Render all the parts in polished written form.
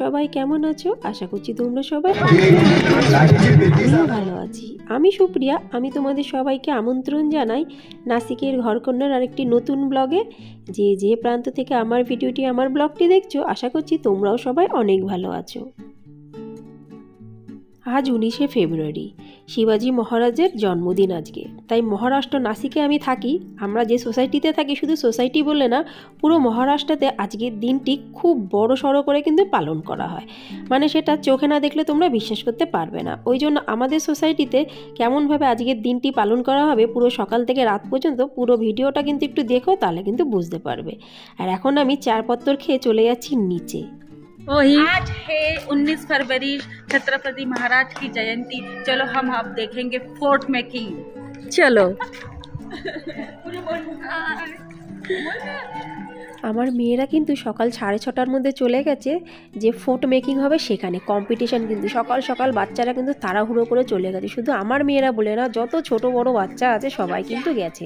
সবাই কেমন আছো? আশা করছি তোমরা সবাই আমিও ভালো আছি। আমি সুপ্রিয়া, আমি তোমাদের সবাইকে আমন্ত্রণ জানাই নাসিকের ঘরকন্যার আরেকটি নতুন ব্লগে। যে প্রান্ত থেকে আমার ভিডিওটি, আমার ব্লগটি দেখছো, আশা করছি তোমরাও সবাই অনেক ভালো আছো। আজ 19শে ফেব্রুয়ারি, শিবাজি মহারাজের জন্মদিন আজকে। তাই মহারাষ্ট্র নাসিকে আমি থাকি, আমরা যে সোসাইটিতে থাকি, শুধু সোসাইটি বলে না, পুরো মহারাষ্ট্রতে আজকের দিনটি খুব বড় সড়ো করে কিন্তু পালন করা হয়। মানে সেটা চোখে না দেখলে তোমরা বিশ্বাস করতে পারবে না। ওই জন্য আমাদের সোসাইটিতে কেমনভাবে আজকের দিনটি পালন করা হবে, পুরো সকাল থেকে রাত পর্যন্ত পুরো ভিডিওটা কিন্তু একটু দেখো, তাহলে কিন্তু বুঝতে পারবে। আর এখন আমি চারপত্তর খেয়ে চলে যাচ্ছি নিচে। आज है 19 फरवरी, छत्रपति महाराज की जयंती। चलो हम अब देखेंगे फोर्ट मेकिंग। चलो। আমার মেয়েরা কিন্তু সকাল 6:30টার মধ্যে চলে গেছে, যে ফোর্ট মেকিং হবে সেখানে কম্পিটিশান। কিন্তু সকাল সকাল বাচ্চারা কিন্তু তাড়াহুড়ো করে চলে গেছে। শুধু আমার মেয়েরা বলে না, যত ছোট বড় বাচ্চা আছে সবাই কিন্তু গেছে।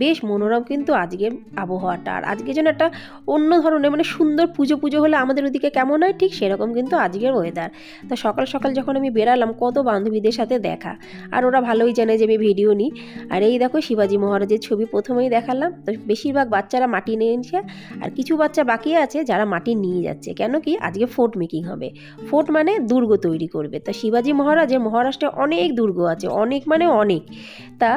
বেশ মনোরম কিন্তু আজকের আবহাওয়াটা। আর আজকে যেন একটা অন্য ধরনের, মানে সুন্দর পুজো পুজো হলে আমাদের ওদিকে কেমন হয়, ঠিক সেরকম কিন্তু আজকের ওয়েদার। তা সকাল সকাল যখন আমি বেরালাম, কত বান্ধবীদের সাথে দেখা, আর ওরা ভালোই জানে যে আমি ভিডিও নিই। আর এই দেখো শিবাজি মহারাজের ছবি প্রথমেই দেখালাম। তো বেশিরভাগ বাচ্চারা মাটি নিয়ে নিচ্ছে, আর কিছু বাচ্চা বাকি আছে যারা মাটি নিয়ে যাচ্ছে। কেন কি, আজকে ফোর্ট মেকিং হবে। ফোর্ট মানে দুর্গ তৈরি করবে। তা শিবাজি মহারাজের মহারাষ্ট্রে অনেক দুর্গ আছে, অনেক মানে অনেক। তা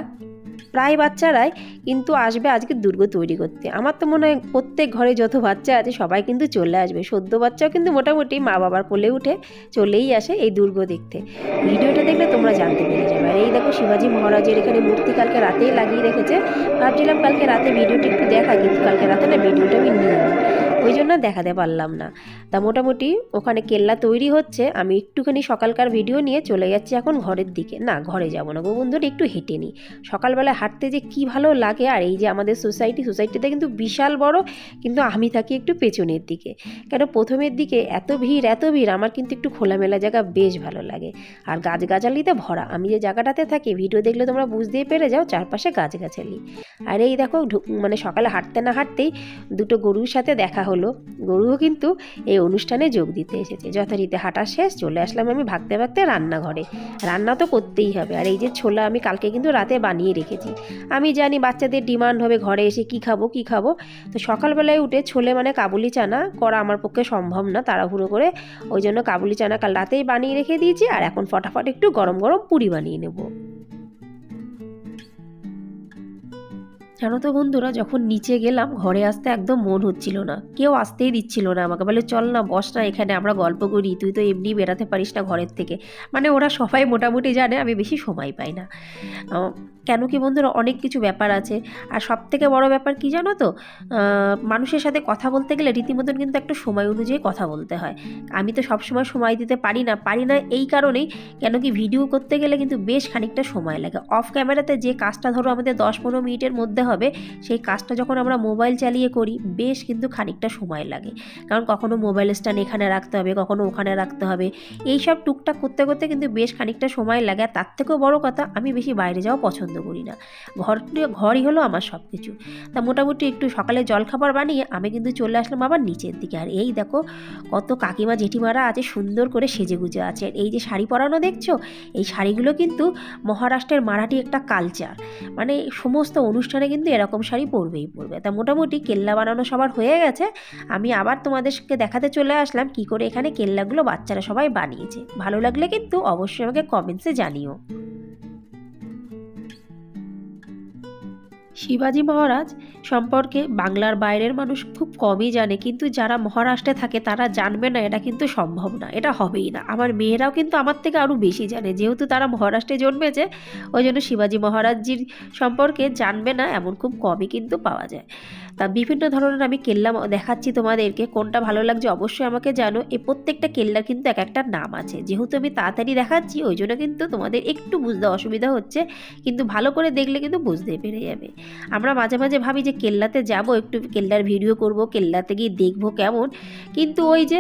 প্রায় বাচ্চারাই কিন্তু আসবে আজকে দুর্গ তৈরি করতে। আমার তো মনে হয় প্রত্যেক ঘরে যত বাচ্চা আছে সবাই কিন্তু চলে আসবে। সদ্য বাচ্চাও কিন্তু মোটামুটি মা বাবার কোলে উঠে চলেই আসে এই দুর্গ দেখতে। ভিডিওটা দেখলে তোমরা জানতে পেরে যাবে। আর এই দেখো শিবাজি মহারাজের এখানে মূর্তি কালকে রাতেই লাগিয়ে রেখেছে। ভাবছিলাম কালকে রাতে ভিডিওটা একটু দেখা, কিন্তু কালকে রাতে না ভিডিওটা আমি নিয়ে নিই, ওই জন্য দেখাতে পারলাম না। তা মোটামুটি ওখানে কেল্লা তৈরি হচ্ছে। আমি একটুখানি সকালকার ভিডিও নিয়ে চলে যাচ্ছি এখন ঘরের দিকে। না, ঘরে যাব না গো বন্ধুরা, একটু হেঁটে নিই। সকালবেলা হাঁটতে যে কি ভালো লাগে। আর এই যে আমাদের সোসাইটিতে কিন্তু বিশাল বড়, কিন্তু আমি থাকি একটু পেছনের দিকে। কেন প্রথমের দিকে এত ভিড়, আমার কিন্তু একটু খোলামেলা জায়গা বেশ ভালো লাগে। আর গাছগাছালিতে ভরা। আমি যে জায়গাটাতে থাকি, ভিডিও দেখলে তোমরা বুঝতেই পেরে যাও, চারপাশে গাছগাছালি। আর এই দেখো মানে সকালে হাঁটতে না হাঁটতেই দুটো গরুর সাথে দেখা হলো। গরুও কিন্তু এই অনুষ্ঠানে যোগ দিতে এসেছে। যথারীতি হাঁটা শেষ, চলে আসলাম আমি ভাগতে ভাগতে রান্নাঘরে। রান্না তো করতেই হবে। আর এই যে ছোলা আমি কালকে কিন্তু রাতে বানিয়ে রেখেছি। আমি জানি বাচ্চাদের ডিমান্ড হবে ঘরে এসে কি খাবো। তো সকালবেলায় উঠে ছোলে মানে কাবুলি চানা করা আমার পক্ষে সম্ভব না তাড়াহুড়ো করে। ওই জন্য কাবুলি চানা কাল রাতেই বানিয়ে রেখে দিয়েছি। আর এখন ফটাফট একটু গরম গরম পুরি বানিয়ে নেব। জানো তো বন্ধুরা, যখন নিচে গেলাম ঘরে আসতে একদম মন হচ্ছিল না। কেউ আসতেই দিচ্ছিল না আমাকে। বলে চল না, বস না এখানে, আমরা গল্প করি, তুই তো এমনি বেরাতে পারিস না ঘরের থেকে। মানে ওরা সবাই মোটামুটি জানে আমি বেশি সময় পাই না। কেন কি বন্ধুরা, অনেক কিছু ব্যাপার আছে। আর সব থেকে বড় ব্যাপার কি জানো তো, মানুষের সাথে কথা বলতে গেলে রীতিমতন কিন্তু একটা সময় অনুযায়ী কথা বলতে হয়। আমি তো সবসময় সময় দিতে পারি না এই কারণেই, কেন কি ভিডিও করতে গেলে কিন্তু বেশ খানিকটা সময় লাগে। অফ ক্যামেরাতে যে কাজটা ধরো আমাদের 10-15 মিনিটের মধ্যে হবে, সেই কাজটা যখন আমরা মোবাইল চালিয়ে করি বেশ কিন্তু খানিকটা সময় লাগে। কারণ কখনো মোবাইল স্ট্যান্ড এখানে রাখতে হবে, কখনো ওখানে রাখতে হবে। এইসব টুকটাক করতে করতে কিন্তু বেশ খানিকটা সময় লাগে। আর তার থেকেও বড় কথা, আমি বেশি বাইরে যাওয়া পছন্দ করি না। ঘরই হলো আমার সব কিছু। তা মোটামুটি একটু সকালে জলখাবার বানিয়ে আমি কিন্তু চলে আসলাম আবার নিচের দিকে। আর এই দেখো কত কাকিমা জেঠিমারা আছে, সুন্দর করে সেজেগুজে আছে। এই যে শাড়ি পরানো দেখছো, এই শাড়িগুলো কিন্তু মহারাষ্ট্রের মারাঠি একটা কালচার। মানে সমস্ত অনুষ্ঠানে কিন্তু এরকম শাড়ি পরবে। তা মোটামুটি কেল্লা বানানো সবার হয়ে গেছে। আমি আবার তোমাদেরকে দেখাতে চলে আসলাম কি করে এখানে কেল্লাগুলো বাচ্চারা সবাই বানিয়েছে। ভালো লাগলে কিন্তু অবশ্যই আমাকে কমেন্টসে জানিও। শিবাজি মহারাজ সম্পর্কে বাংলার বাইরের মানুষ খুব কমই জানে, কিন্তু যারা মহারাষ্ট্রে থাকে তারা জানবে না, এটা কিন্তু সম্ভব না, এটা হবেই না। আমার মেয়েরাও কিন্তু আমার থেকে আরও বেশি জানে, যেহেতু তারা মহারাষ্ট্রে জন্মেছে। ওই জন্য শিবাজি মহারাজজির সম্পর্কে জানবে না এমন খুব কমই কিন্তু পাওয়া যায়। তা বিভিন্ন ধরনের আমি কেল্লা দেখাচ্ছি তোমাদেরকে, কোনটা ভালো লাগছে অবশ্যই আমাকে জানো। এই প্রত্যেকটা কেল্লার কিন্তু এক একটা নাম আছে। যেহেতু আমি তাড়াতাড়ি দেখাচ্ছি, ওই জন্য কিন্তু তোমাদের একটু বুঝতে অসুবিধা হচ্ছে, কিন্তু ভালো করে দেখলে কিন্তু বুঝতে পেরে যাবে। আমরা মাঝে মাঝে ভাবি যে কেল্লাতে যাব, একটু কেল্লার ভিডিও করব, কেল্লাতে গিয়ে দেখবো কেমন, কিন্তু ওই যে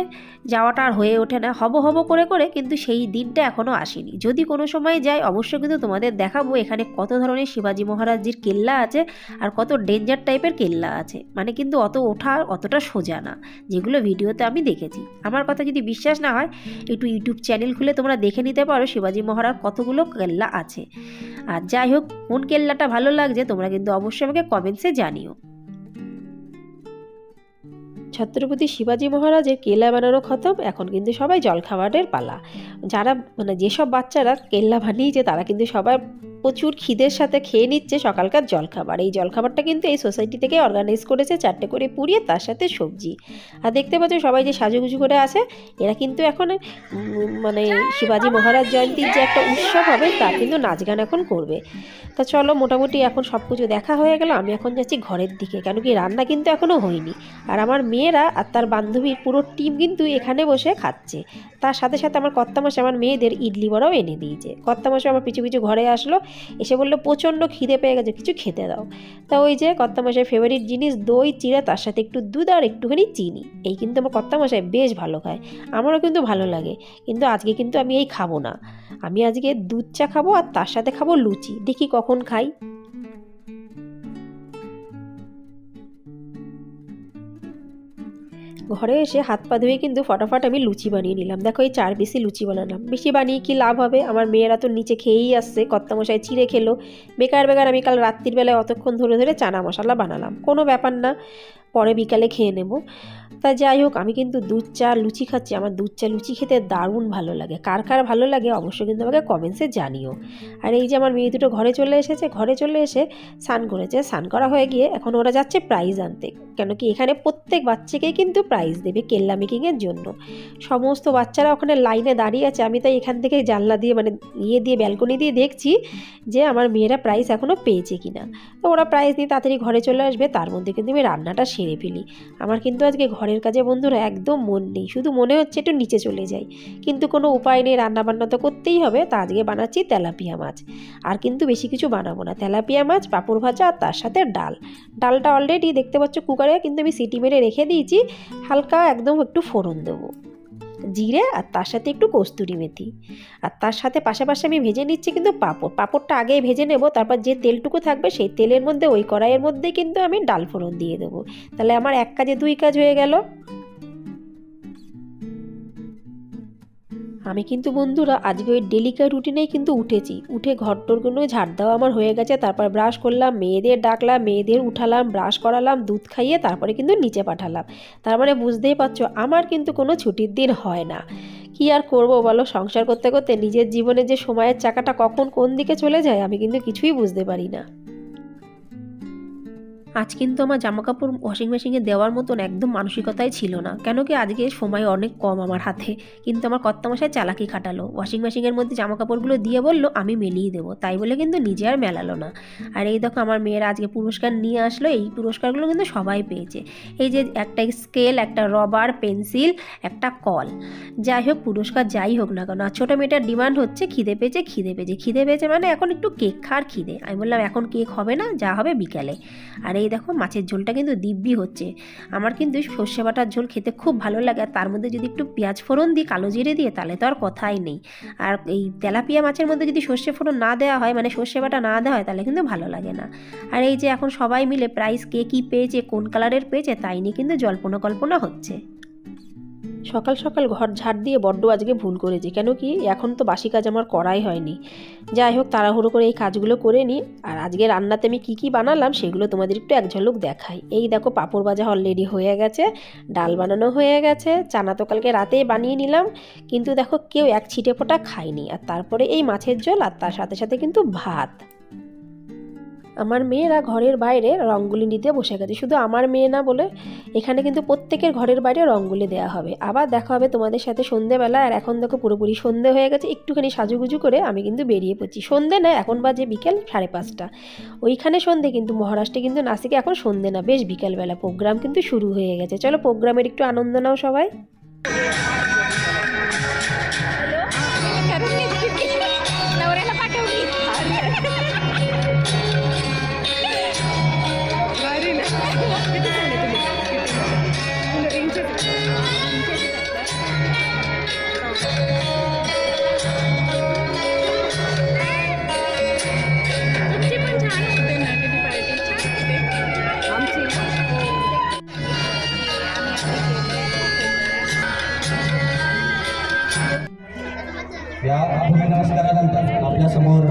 যাওয়াটা আর হয়ে ওঠে না, হব হব করে করে, কিন্তু সেই দিনটা এখনও আসেনি। যদি কোনো সময় যাই অবশ্যই কিন্তু তোমাদের দেখাবো এখানে কত ধরনের শিবাজি মহারাজজির কেল্লা আছে আর কত ডেঞ্জার টাইপের কেল্লা আছে, মানে কিন্তু অত ওঠা অতটা সোজা না, যেগুলো ভিডিওতে আমি দেখেছি। আমার কথা যদি বিশ্বাস না হয় একটু ইউটিউব চ্যানেল খুলে তোমরা দেখে নিতে পারো শিবাজি মহারাজ কতগুলো কেল্লা আছে। আর যাই হোক, কোন কেল্লাটা ভালো লাগছে তোমরা কিন্তু অবশ্যই আমাকে কমেন্টসে জানিও। ছত্রপতি শিবাজি মহারাজের কেল্লা বানানো খতম, এখন কিন্তু সবাই জলখাবারের পালা। যারা মানে যেসব বাচ্চারা কেল্লা বানিয়েছে তারা কিন্তু সবাই প্রচুর খিদের সাথে খেয়ে নিচ্ছে সকালকার জলখাবার। এই জলখাবারটা কিন্তু এই সোসাইটি থেকে অর্গানাইজ করেছে, 4টে করে পুড়িয়ে তার সাথে সবজি। আর দেখতে পাচ্ছ সবাই যে সাজুগুজু করে আছে, এরা কিন্তু এখন মানে শিবাজি মহারাজ জয়ন্তীর যে একটা উৎসব হবে তার কিন্তু নাচ গান এখন করবে। তা চলো, মোটামুটি এখন সব কিছু দেখা হয়ে গেল, আমি এখন যাচ্ছি ঘরের দিকে, কেন কি রান্না কিন্তু এখনও হয়নি। আর আমার মেয়েরা আর তার বান্ধবীর পুরো টিম কিন্তু এখানে বসে খাচ্ছে। তার সাথে সাথে আমার কর্তামশাই আমার মেয়েদের ইডলি বড়াও এনে দিয়েছে। কর্তামশাই আমার পিছু পিছু ঘরে আসলো, এসে বললো প্রচণ্ড খিদে পেয়ে গেছে, কিছু খেতে দাও। তা ওই যে কর্তামশাই ফেভারিট জিনিস দই চিড়া, তার সাথে একটু দুধ আর একটুখানি চিনি, এই কিন্তু আমার কর্তামশাই বেশ ভালো খায়, আমারও কিন্তু ভালো লাগে। কিন্তু আজকে কিন্তু আমি এই খাবো না, আমি আজকে দুধ চা খাবো আর তার সাথে খাবো লুচি, দেখি কখন খাই। ঘরে এসে হাত পা ধুয়ে কিন্তু ফটাফট আমি লুচি বানিয়ে নিলাম। দেখো এই 4 পিসি লুচি বানালাম, বেশি বানিয়ে কি লাভ হবে, আমার মেয়েরা তো নিচে খেয়েই আসছে, কর্তামশাই চিড়ে খেলো, বেকার বেকার আমি কাল রাত্রির বেলায় অতক্ষণ ধরে ধরে চানা মশলা বানালাম, কোনো ব্যাপার না, পরে বিকালে খেয়ে নেব। তা যাই হোক, আমি কিন্তু দুধ চা লুচি খাচ্ছি, আমার দুধ চা লুচি খেতে দারুণ ভালো লাগে। কার কার ভালো লাগে অবশ্যই কিন্তু আমাকে কমেন্টসে জানিও। আর এই যে আমার মেয়ে দুটো ঘরে চলে এসেছে, ঘরে চলে এসে স্নান করেছে, স্নান করা হয়ে গিয়ে এখন ওরা যাচ্ছে প্রাইজ আনতে, কেন কি এখানে প্রত্যেক বাচ্চাকেই কিন্তু প্রাইজ দেবে কেল্লা মেকিংয়ের জন্য। সমস্ত বাচ্চারা ওখানে লাইনে দাঁড়িয়ে আছে, আমি তাই এখান থেকে জানলা দিয়ে মানে ব্যালকনি দিয়ে দেখছি যে আমার মেয়েরা প্রাইজ এখনও পেয়েছে কিনা। তো ওরা প্রাইজ নিয়ে তাড়াতাড়ি ঘরে চলে আসবে, তার মধ্যে কিন্তু আমি রান্নাটা সেরে ফেলি। আমার কিন্তু আজকে ঘরের কাজে বন্ধুরা একদম মন নেই, শুধু মনে হচ্ছে একটু নিচে চলে যাই, কিন্তু কোনো উপায় নেই, রান্নাবান্না তো করতেই হবে। তা আজকে বানাচ্ছি তেলাপিয়া মাছ, আর কিন্তু বেশি কিছু বানাবো না, তেলাপিয়া মাছ, পাঁপড় ভাজা আর তার সাথে ডাল। ডালটা অলরেডি দেখতে পাচ্ছ কুকারে কিন্তু আমি সিটি মেরে রেখে দিয়েছি, হালকা একদম একটু ফোড়ন দেবো জিরে আর তার সাথে একটু কস্তুরি মেথি, আর তার সাথে পাশাপাশি আমি ভেজে নিচ্ছি কিন্তু পাঁপড়টা আগেই ভেজে নেব, তারপর যে তেলটুকু থাকবে সেই তেলের মধ্যে ওই কড়াইয়ের মধ্যেই কিন্তু আমি ডাল ফোড়ন দিয়ে দেবো, তাহলে আমার এক কাজে 2 কাজ হয়ে গেল। আমি কিন্তু বন্ধুরা আজকে ওই ডেলিকার রুটিনেই কিন্তু উঠেছি, উঠে ঘরটোরগুলো ঝাড় দেওয়া আমার হয়ে গেছে, তারপর ব্রাশ করলাম, মেয়েদের ডাকলাম, মেয়েদের উঠালাম, ব্রাশ করালাম, দুধ খাইয়ে তারপরে কিন্তু নিচে পাঠালাম। তার মানে বুঝতেই পারছো আমার কিন্তু কোনো ছুটির দিন হয় না। কি আর করব বলো, সংসার করতে করতে নিজের জীবনে যে সময়ের চাকাটা কখন কোন দিকে চলে যায় আমি কিন্তু কিছুই বুঝতে পারি না। আজ কিন্তু আমার জামাকাপড় ওয়াশিং মেশিনে দেওয়ার মতন একদম মানসিকতাই ছিল না, কেন কি আজকে সময় অনেক কম আমার হাতে, কিন্তু আমার কর্তামশাই চালাকি খাটালো, ওয়াশিং মেশিনের মধ্যে জামাকাপড়গুলো দিয়ে বললো আমি মেলিয়ে দেবো, তাই বলে কিন্তু নিজে আর মেলালো না। আর এই দেখো আমার মেয়েরা আজকে পুরস্কার নিয়ে আসলো, এই পুরস্কারগুলো কিন্তু সবাই পেয়েছে, এই যে একটা স্কেল, একটা রবার, পেন্সিল, একটা কল। যাই হোক পুরস্কার যাই হোক না কেন, ছোটো মেয়েটার ডিমান্ড হচ্ছে খিদে পেয়েছে মানে এখন একটু কেক খাওয়ার খিদে। আমি বললাম এখন কেক হবে না, যা হবে বিকালে। আর এই দেখো মাছের ঝোলটা কিন্তু দিব্যি হচ্ছে, আমার কিন্তু সর্ষে বাটার ঝোল খেতে খুব ভালো লাগে, আর তার মধ্যে যদি একটু পেঁয়াজ ফোড়ন দিই, কালো জিরে দিয়ে, তাহলে তো আর কথাই নেই। আর এই তেলাপিয়া মাছের মধ্যে যদি সর্ষে ফোড়ন না দেওয়া হয়, মানে সর্ষে বাটা না দেওয়া হয়, তাহলে কিন্তু ভালো লাগে না। আর এই যে এখন সবাই মিলে প্রাইজ কে কী পেয়েছে, কোন কালারের পেয়েছে, তাই নিয়ে কিন্তু জল্পনা কল্পনা হচ্ছে। সকাল সকাল ঘর ঝাড় দিয়ে বড্ড আজকে ভুল করেছি, কেন কি এখন তো বাসি কাজ আমার করাই হয়নি। যাই হোক তাড়াহুড়ো করে এই কাজগুলো করে নিই। আর আজকে রান্নাতে আমি কী বানালাম সেগুলো তোমাদের একটু এক ঝলক দেখাই। এই দেখো পাঁপড় ভাজা অলরেডি হয়ে গেছে, ডাল বানানো হয়ে গেছে, চানা তো কালকে রাতেই বানিয়ে নিলাম, কিন্তু দেখো কেউ এক ছিটে ফোঁটা খায়নি। আর তারপরে এই মাছের ঝোল, আর তার সাথে সাথে কিন্তু ভাত। আমার মেয়েরা ঘরের বাইরে রঙ্গোলি দিতে বসে গেছে, শুধু আমার মেয়ে না বলে এখানে কিন্তু প্রত্যেকের ঘরের বাইরে রঙ্গোলি দেওয়া হবে। আবার দেখা হবে তোমাদের সাথে সন্ধেবেলা। আর এখন দেখো পুরোপুরি সন্ধে হয়ে গেছে, একটুখানি সাজুগুজু করে আমি কিন্তু বেরিয়ে পড়ছি। সন্ধে না, এখন বাজে বিকেল 5:30। ওইখানে সন্ধে, কিন্তু মহারাষ্ট্রে কিন্তু নাসিকে এখন সন্ধে না, বেশ বিকেলবেলা। প্রোগ্রাম কিন্তু শুরু হয়ে গেছে, চলো প্রোগ্রামের একটু আনন্দ নাও সবাই। या अभिनमस्कारानंतर आपल्या समोर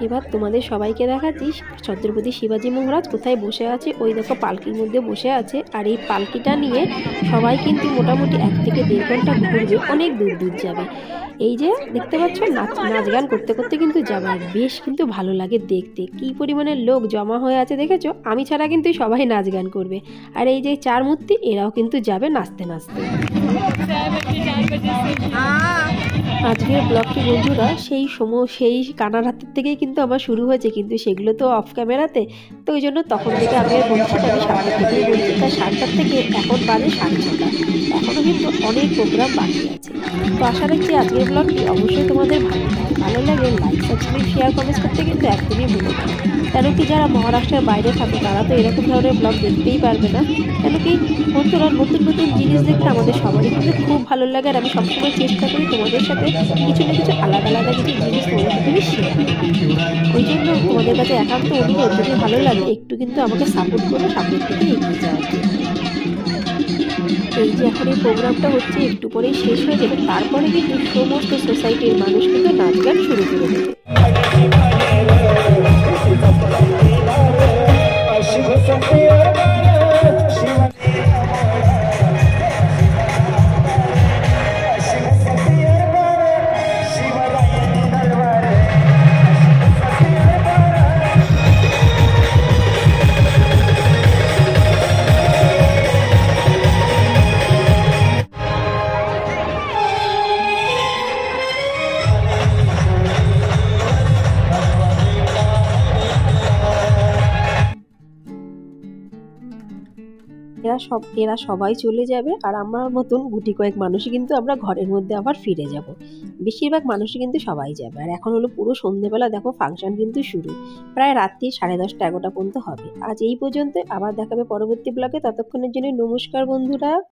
এবার তোমাদের সবাইকে দেখাচ্ছি ছত্রপতি শিবাজি মহারাজ কোথায় বসে আছে। ওই দেখো পালকির মধ্যে বসে আছে, আর এই পালকিটা নিয়ে সবাই কিন্তু মোটামুটি 1 থেকে 1.5 ঘন্টা ঘুরবে, অনেক দূর দূর যাবে। এই যে দেখতে পাচ্ছ নাচ গান করতে করতে কিন্তু যাবে, বেশ কিন্তু ভালো লাগে দেখতে। কি পরিমাণে লোক জমা হয়ে আছে দেখেছো, আমি ছাড়া কিন্তু সবাই নাচ গান করবে। আর এই যে 4 মূর্তি এরাও কিন্তু যাবে নাচতে নাচতে। আজকের ব্লগটি বন্ধুরা সেই কানার হাতের থেকেই কিন্তু আমার শুরু হয়েছে, কিন্তু সেগুলো তো অফ ক্যামেরাতে, তো ওই জন্য তখন থেকে আমি বলছি আমি 7টার থেকেই বলছি। তাই 7টার থেকে এখন বাজে 6:30। এখনও কিন্তু অনেক প্রোগ্রাম বাকি আছে। তো আশা রাখছি আজকের ব্লগটি অবশ্যই তোমাদের ভালো লাগে। লাইক, সাবস্ক্রাইব, শেয়ার, কমেন্টস করতে কিন্তু একদমই ভুলো না। কেন কি যারা মহারাষ্ট্রের বাইরে থাকে তারা তো এরকম ধরনের ব্লগ দেখতেই পারবে না। কেন কি বন্ধুরা নতুন নতুন জিনিস দেখতে আমাদের সবারই কিন্তু খুব ভালো লাগে, আর আমি সবসময় চেষ্টা করি তোমাদের সাথে কিছু না কিছু আলাদা কিছু জিনিস তোমাদের সাথে আমি শেয়ার করি। ওই জন্য তোমাদের কাছে একান্ত অনুরোধ, যদি ভালো লাগে একটু কিন্তু আমাকে সাপোর্ট করো, সামনের দিকে এগিয়ে যাওয়ার জন্য। এই যে এখন এই প্রোগ্রামটা হচ্ছে, একটু পরেই শেষ হয়ে যাবে, তারপরে কিন্তু সমস্ত সোসাইটির মানুষ কিন্তু নাচ গান শুরু করে দেবে। এরা সবাই চলে যাবে, আর আমার মতন গুটি কয়েক মানুষই কিন্তু আমরা ঘরের মধ্যে আবার ফিরে যাব। বেশিরভাগ মানুষই কিন্তু সবাই যাবে। আর এখন হলো পুরো সন্ধ্যেবেলা, দেখো ফাংশন কিন্তু শুরু, প্রায় রাত্রি 10:30 11টা পর্যন্ত হবে। আজ এই পর্যন্ত, আবার দেখাবে পরবর্তী ব্লগে। ততক্ষণের জন্য নমস্কার বন্ধুরা।